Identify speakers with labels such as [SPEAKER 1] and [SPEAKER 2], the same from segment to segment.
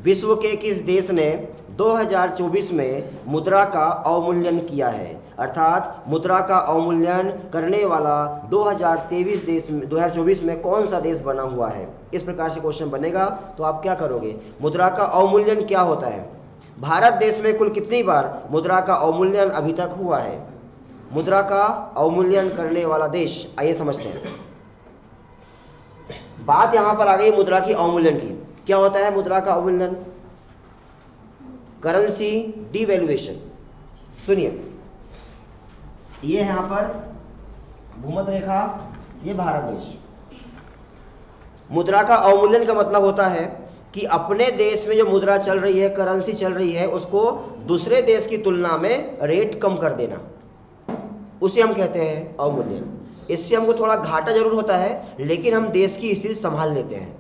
[SPEAKER 1] विश्व के किस देश ने 2024 में मुद्रा का अवमूल्यन किया है? अर्थात मुद्रा का अवमूल्यन करने वाला 2024 में कौन सा देश बना हुआ है? इस प्रकार से क्वेश्चन बनेगा। तो आप क्या करोगे? मुद्रा का अवमूल्यन क्या होता है? भारत देश में कुल कितनी बार मुद्रा का अवमूल्यन अभी तक हुआ है? मुद्रा का अवमूल्यन करने वाला देश, आइए समझते हैं। बात यहां पर आ गई मुद्रा की अवमूल्यन की। क्या होता है मुद्रा का अवमूल्यन? Currency devaluation. सुनिए, ये यहां पर भूमध्य रेखा, ये भारत देश। मुद्रा का अवमूल्यन का मतलब होता है कि अपने देश में जो मुद्रा चल रही है, करेंसी चल रही है, उसको दूसरे देश की तुलना में रेट कम कर देना, उसे हम कहते हैं अवमूल्यन। इससे हमको थोड़ा घाटा जरूर होता है, लेकिन हम देश की स्थिति संभाल लेते हैं।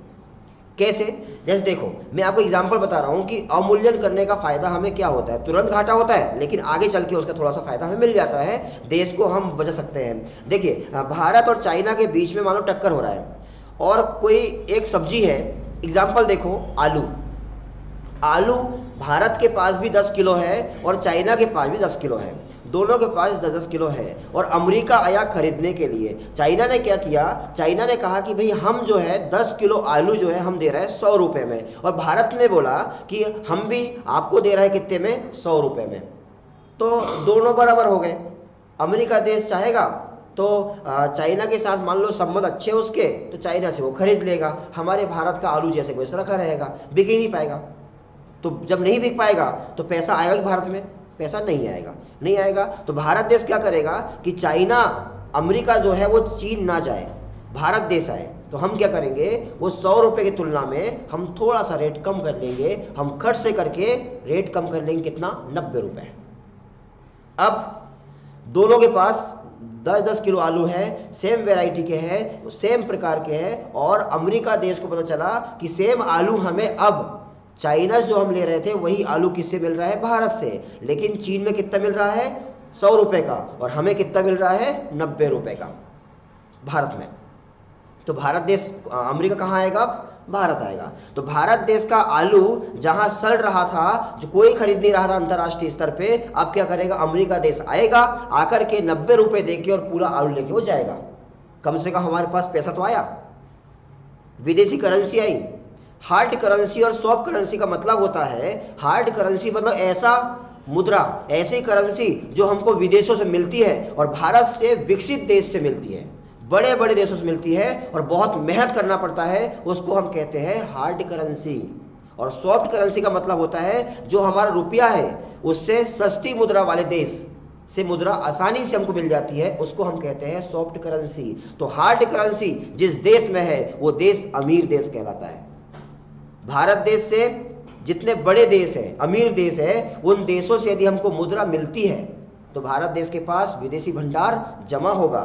[SPEAKER 1] कैसे? जैसे देखो, मैं आपको एग्जांपल बता रहा हूं कि अवमूल्यन करने का फायदा हमें क्या होता है। तुरंत घाटा होता है, लेकिन आगे चल के उसका थोड़ा सा फायदा हमें मिल जाता है, देश को हम बचा सकते हैं। देखिए, भारत और चाइना के बीच में मानो टक्कर हो रहा है, और कोई एक सब्जी है, एग्जाम्पल देखो, आलू। आलू भारत के पास भी 10 किलो है और चाइना के पास भी 10 किलो है, दोनों के पास 10-10 किलो है। और अमेरिका आया खरीदने के लिए। चाइना ने क्या किया? चाइना ने कहा कि भाई हम जो है 10 किलो आलू जो है हम दे रहे हैं 100 रुपये में, और भारत ने बोला कि हम भी आपको दे रहे हैं कितने में? 100 रुपये में। तो दोनों बराबर हो गए। अमेरिका देश चाहेगा तो चाइना के साथ मान लो संबंध अच्छे उसके, तो चाइना से वो खरीद लेगा। हमारे भारत का आलू जैसे वैसे रखा रहेगा, बिक ही नहीं पाएगा। तो जब नहीं बिक पाएगा तो पैसा आएगा कि भारत में? पैसा नहीं आएगा, नहीं आएगा। तो भारत देश क्या करेगा कि चाइना, अमेरिका जो है वो चीन ना जाए, भारत देश आए। तो हम क्या करेंगे? वो 100 रुपये की तुलना में हम थोड़ा सा रेट कम कर लेंगे। हम खर्च से करके रेट कम कर लेंगे, कितना? 90 रुपये। अब दोनों के पास 10-10 किलो आलू है, सेम वैरायटी के हैं, सेम प्रकार के हैं, और अमेरिका देश को पता चला कि सेम आलू हमें अब चाइना जो हम ले रहे थे वही आलू किससे मिल रहा है? भारत से। लेकिन चीन में कितना मिल रहा है? 100 रुपये का, और हमें कितना मिल रहा है? 90 रुपये का भारत में। तो भारत देश, अमेरिका कहाँ आएगा? भारत आएगा। तो भारत देश का आलू जहां सड़ रहा था, जो कोई खरीद नहीं रहा था अंतर्राष्ट्रीय स्तर पे, अब क्या करेगा? अमेरिका देश आएगा, आकर के 90 रुपये देके और पूरा आलू लेके वो जाएगा। कम से कम हमारे पास पैसा तो आया, विदेशी करेंसी आई। हार्ड करेंसी और सॉफ्ट करेंसी का मतलब होता है, हार्ड करेंसी मतलब ऐसा मुद्रा, ऐसी करेंसी जो हमको विदेशों से मिलती है और भारत से विकसित देश से मिलती है, बड़े बड़े देशों से मिलती है और बहुत मेहनत करना पड़ता है, उसको हम कहते हैं हार्ड करेंसी। और सॉफ्ट करेंसी का मतलब होता है जो हमारा रुपया है उससे सस्ती मुद्रा वाले देश से मुद्रा आसानी से हमको मिल जाती है, उसको हम कहते हैं सॉफ्ट करेंसी। तो हार्ड करेंसी जिस देश में है वो देश अमीर देश कहलाता है। भारत देश से जितने बड़े देश हैं, अमीर देश है, उन देशों से यदि हमको मुद्रा मिलती है तो भारत देश के पास विदेशी भंडार जमा होगा,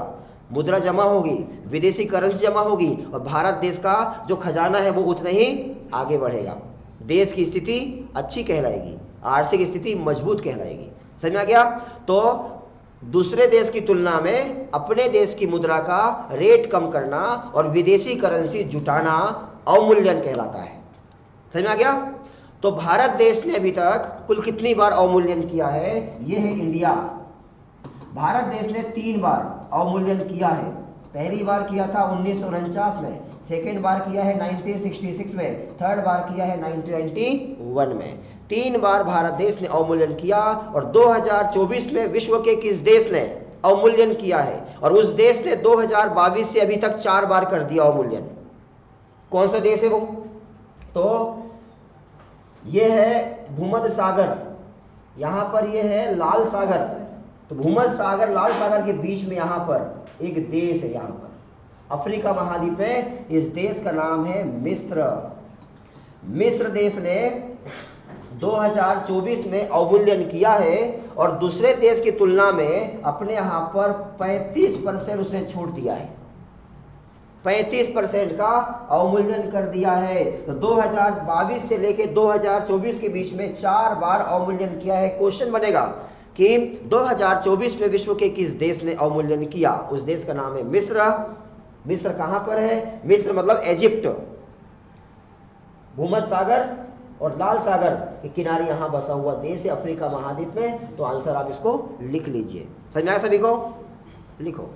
[SPEAKER 1] मुद्रा जमा होगी, विदेशी करेंसी जमा होगी, और भारत देश का जो खजाना है वो उतना ही आगे बढ़ेगा। देश की स्थिति अच्छी कहलाएगी, आर्थिक स्थिति मजबूत कहलाएगी। समझ में आ गया? तो दूसरे देश की तुलना में अपने देश की मुद्रा का रेट कम करना और विदेशी करेंसी जुटाना अवमूल्यन कहलाता है। समझ में आ गया? तो भारत देश ने अभी तक कुल कितनी बार अवमूल्यन किया है? ये है इंडिया। भारत देश ने 3 बार अवमूल्यन किया है। पहली बार किया था 1949 में, सेकेंड बार किया है 1966 में, थर्ड बार किया है 1991 में। 3 बार भारत देश ने अवमूल्यन किया। और 2024 में विश्व के किस देश ने अवमूल्यन किया है? और उस देश ने 2022 से अभी तक 4 बार कर दिया अवमूल्यन। कौन सा देश है वो? तो ये है भूमध्य सागर, यहां पर ये है लाल सागर। तो भूमध्य सागर लाल सागर के बीच में यहां पर एक देश है, यहां पर अफ्रीका महाद्वीप है। इस देश का नाम है मिस्र। मिस्र देश ने 2024 में अवमूल्यन किया है और दूसरे देश की तुलना में अपने यहां पर 35% उसने छूट दिया है। 35% का अवमूल्यन कर दिया है। तो 2022 से लेके 2024 के बीच में 4 बार अवमूल्यन किया है। क्वेश्चन बनेगा कि 2024 में विश्व के किस देश ने अवमूल्यन किया? उस देश का नाम है मिस्र। मिस्र कहां पर है? मिस्र मतलब इजिप्ट। भूमध्य सागर और लाल सागर के किनारे यहाँ बसा हुआ देश है अफ्रीका महाद्वीप में। तो आंसर आप इसको लिख लीजिए। समझ में आया सभी को? लिखो।